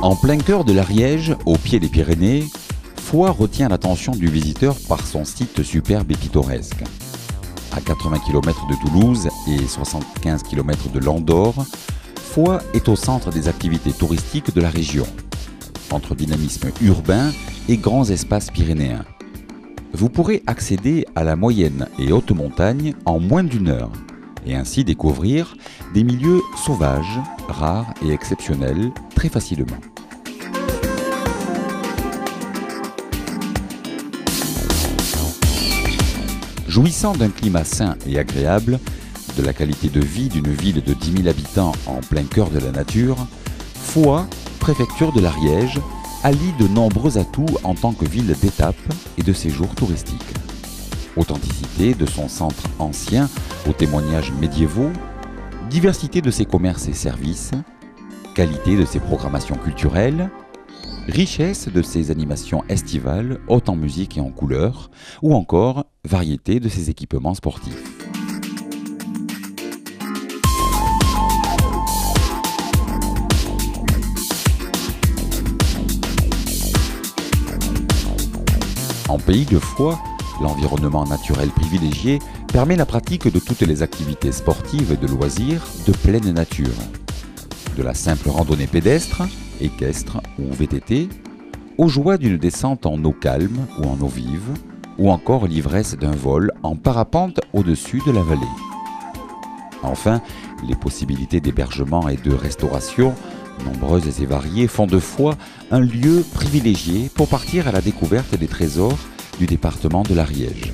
En plein cœur de l'Ariège, au pied des Pyrénées, Foix retient l'attention du visiteur par son site superbe et pittoresque. À 80 km de Toulouse et 75 km de Landor, Foix est au centre des activités touristiques de la région, entre dynamisme urbain et grands espaces pyrénéens. Vous pourrez accéder à la moyenne et haute montagne en moins d'une heure et ainsi découvrir des milieux sauvages, rares et exceptionnels très facilement. Jouissant d'un climat sain et agréable, de la qualité de vie d'une ville de 10 000 habitants en plein cœur de la nature, Foix, préfecture de l'Ariège, allie de nombreux atouts en tant que ville d'étape et de séjour touristique. Authenticité de son centre ancien aux témoignages médiévaux, diversité de ses commerces et services, qualité de ses programmations culturelles, richesse de ses animations estivales, haute en musique et en couleurs, ou encore variété de ses équipements sportifs. En pays de Foix, l'environnement naturel privilégié permet la pratique de toutes les activités sportives et de loisirs de pleine nature. De la simple randonnée pédestre, équestre ou VTT, aux joies d'une descente en eau calme ou en eau vive, ou encore l'ivresse d'un vol en parapente au-dessus de la vallée. Enfin, les possibilités d'hébergement et de restauration, nombreuses et variées, font de Foix un lieu privilégié pour partir à la découverte des trésors du département de l'Ariège.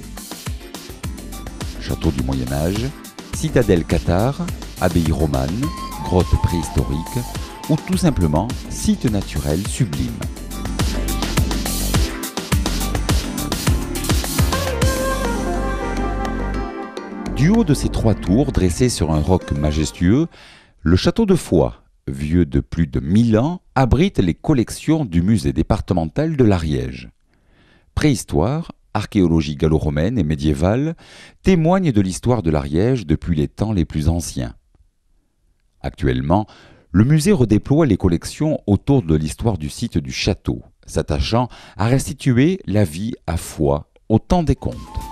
Château du Moyen-Âge, citadelle cathare, abbaye romane, grottes préhistoriques ou tout simplement site naturel sublime. Du haut de ces trois tours dressées sur un roc majestueux, le château de Foix, vieux de plus de 1000 ans, abrite les collections du musée départemental de l'Ariège. Préhistoire, archéologie gallo-romaine et médiévale témoignent de l'histoire de l'Ariège depuis les temps les plus anciens. Actuellement, le musée redéploie les collections autour de l'histoire du site du château, s'attachant à restituer la vie à Foix au temps des contes.